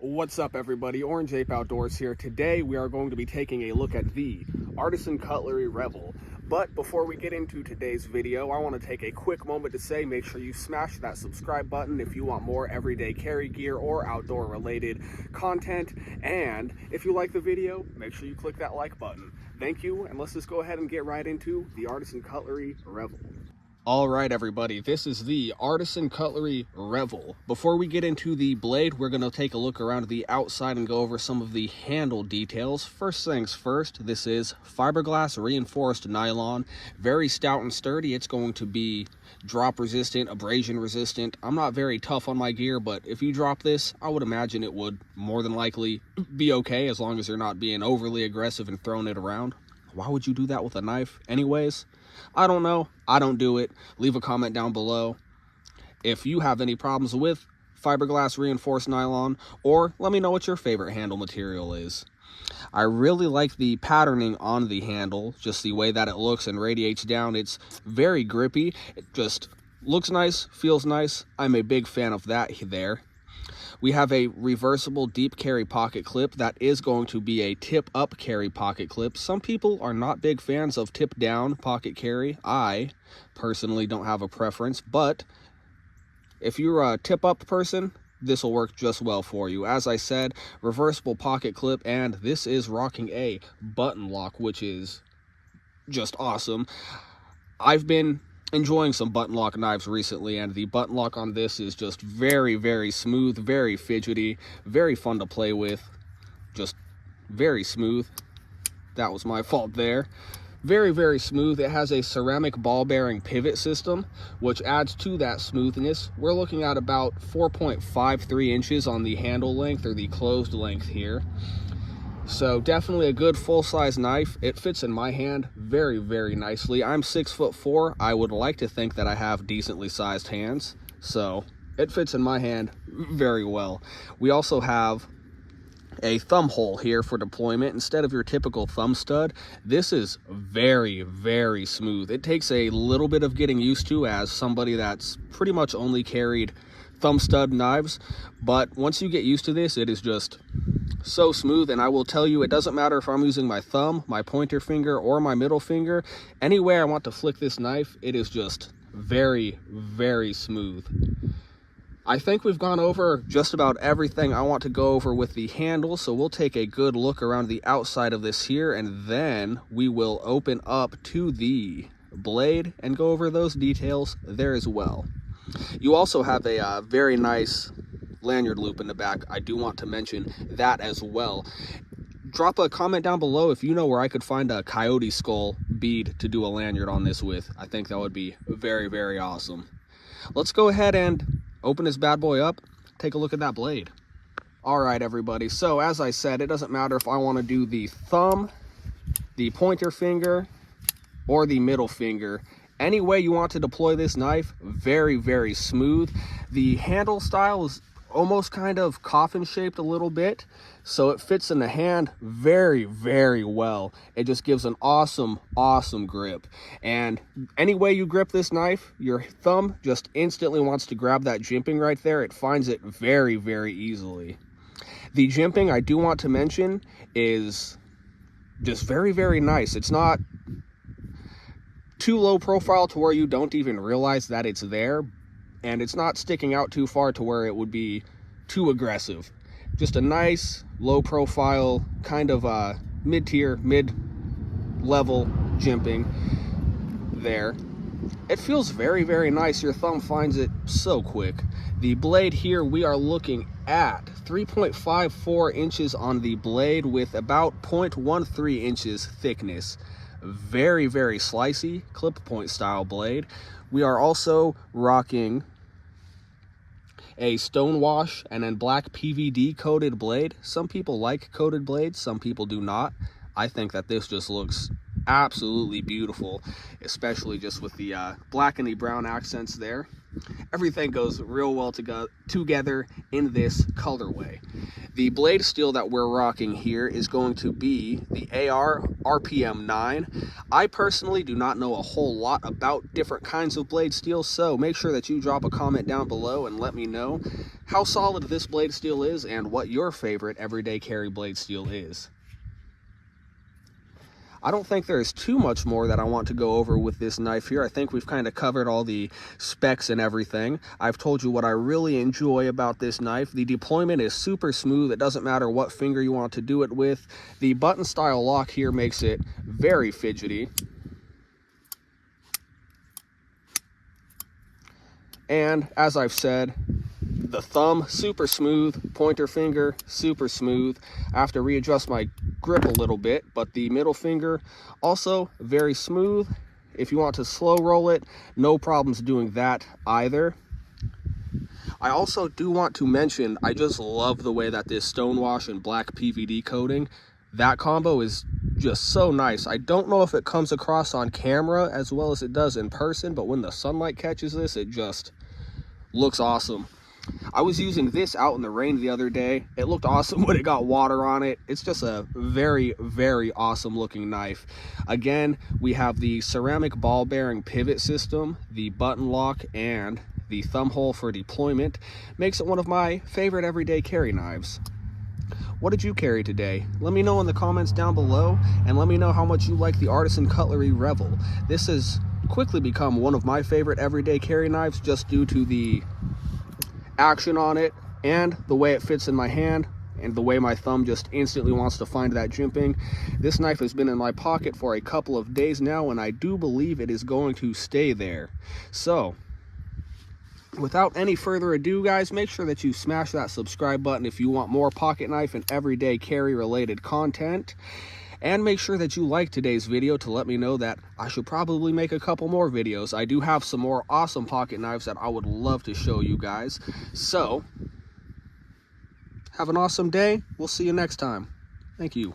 What's up, everybody? Orange Ape Outdoors here. Today we are going to be taking a look at the Artisan Cutlery Revel. But before we get into today's video, I want to take a quick moment to say make sure you smash that subscribe button if you want more everyday carry gear or outdoor related content. And if you like the video, make sure you click that like button. Thank you, and let's just go ahead and get right into the Artisan Cutlery Revel. All right, everybody, this is the Artisan Cutlery Revel. Before we get into the blade, we're going to take a look around the outside and go over some of the handle details. First things first, this is fiberglass reinforced nylon, very stout and sturdy. It's going to be drop resistant, abrasion resistant. I'm not very tough on my gear, but if you drop this, I would imagine it would more than likely be okay, as long as you're not being overly aggressive and throwing it around. Why would you do that with a knife anyways? I don't know. I don't do it. Leave a comment down below if you have any problems with fiberglass reinforced nylon, or let me know what your favorite handle material is. I really like the patterning on the handle, just the way that it looks and radiates down. It's very grippy. It just looks nice, feels nice. I'm a big fan of that there. We have a reversible deep carry pocket clip that is going to be a tip up carry pocket clip. Some people are not big fans of tip down pocket carry. I personally don't have a preference, but if you're a tip up person, this will work just well for you. As I said, reversible pocket clip, and this is rocking a button lock, which is just awesome. I've been enjoying some button lock knives recently, and the button lock on this is just very smooth, very fidgety, very fun to play with. Just very smooth. That was my fault there. Very smooth. It has a ceramic ball bearing pivot system, which adds to that smoothness. We're looking at about 4.53 inches on the handle length, or the closed length here. So definitely a good full-size knife. It fits in my hand very nicely. I'm 6'4". I would like to think that I have decently sized hands, so it fits in my hand very well. We also have a thumb hole here for deployment instead of your typical thumb stud. This is very smooth. It takes a little bit of getting used to as somebody that's pretty much only carried thumb stud knives, but once you get used to this, it is just so smooth. And I will tell you, it doesn't matter if I'm using my thumb, my pointer finger, or my middle finger. Anywhere I want to flick this knife, it is just very smooth. I think we've gone over just about everything I want to go over with the handle, so we'll take a good look around the outside of this here, and then we will open up to the blade and go over those details there as well. You also have a very nice lanyard loop in the back. I do want to mention that as well. Drop a comment down below if you know where I could find a coyote skull bead to do a lanyard on this with. I think that would be very awesome. Let's go ahead and open this bad boy up, take a look at that blade. All right, everybody, so as I said, it doesn't matter if I want to do the thumb, the pointer finger, or the middle finger. Any way you want to deploy this knife, very smooth. The handle style is almost kind of coffin shaped a little bit, so it fits in the hand very well. It just gives an awesome grip, and any way you grip this knife, your thumb just instantly wants to grab that jimping right there. It finds it very easily. The jimping, I do want to mention, is just very nice. It's not too low profile to where you don't even realize that it's there, and it's not sticking out too far to where it would be too aggressive. Just a nice low profile, kind of mid-tier, mid-level jimping there. It feels very nice. Your thumb finds it so quick. The blade here, we are looking at 3.54 inches on the blade with about 0.13 inches thickness. Very slicey, clip point style blade. We are also rocking a stonewash and then black PVD coated blade. Some people like coated blades, some people do not. I think that this just looks absolutely beautiful, especially just with the black and the brown accents there. Everything goes real well together in this colorway. The blade steel that we're rocking here is going to be the AR RPM 9. I personally do not know a whole lot about different kinds of blade steel, so make sure that you drop a comment down below and let me know. how solid this blade steel is and what your favorite everyday carry blade steel is. I don't think there's too much more that I want to go over with this knife here. I think we've kind of covered all the specs and everything. I've told you what I really enjoy about this knife. The deployment is super smooth. It doesn't matter what finger you want to do it with. The button style lock here makes it very fidgety. And as I've said, the thumb, super smooth. Pointer finger, super smooth. I have to readjust my grip a little bit, but the middle finger, also very smooth. If you want to slow roll it, no problems doing that either. I also do want to mention, I just love the way that this stonewash and black PVD coating, that combo is just so nice. I don't know if it comes across on camera as well as it does in person, but when the sunlight catches this, it just looks awesome. I was using this out in the rain the other day. It looked awesome when it got water on it. It's just a very, very awesome looking knife. Again, we have the ceramic ball bearing pivot system, the button lock, and the thumb hole for deployment. Makes it one of my favorite everyday carry knives. What did you carry today? Let me know in the comments down below, and let me know how much you like the Artisan Cutlery Revel. This has quickly become one of my favorite everyday carry knives just due to the action on it and the way it fits in my hand and the way my thumb just instantly wants to find that jimping. This knife has been in my pocket for a couple of days now, and I do believe it is going to stay there. So without any further ado, guys, make sure that you smash that subscribe button if you want more pocket knife and everyday carry related content. And make sure that you like today's video to let me know that I should probably make a couple more videos. I do have some more awesome pocket knives that I would love to show you guys. So, have an awesome day. We'll see you next time. Thank you.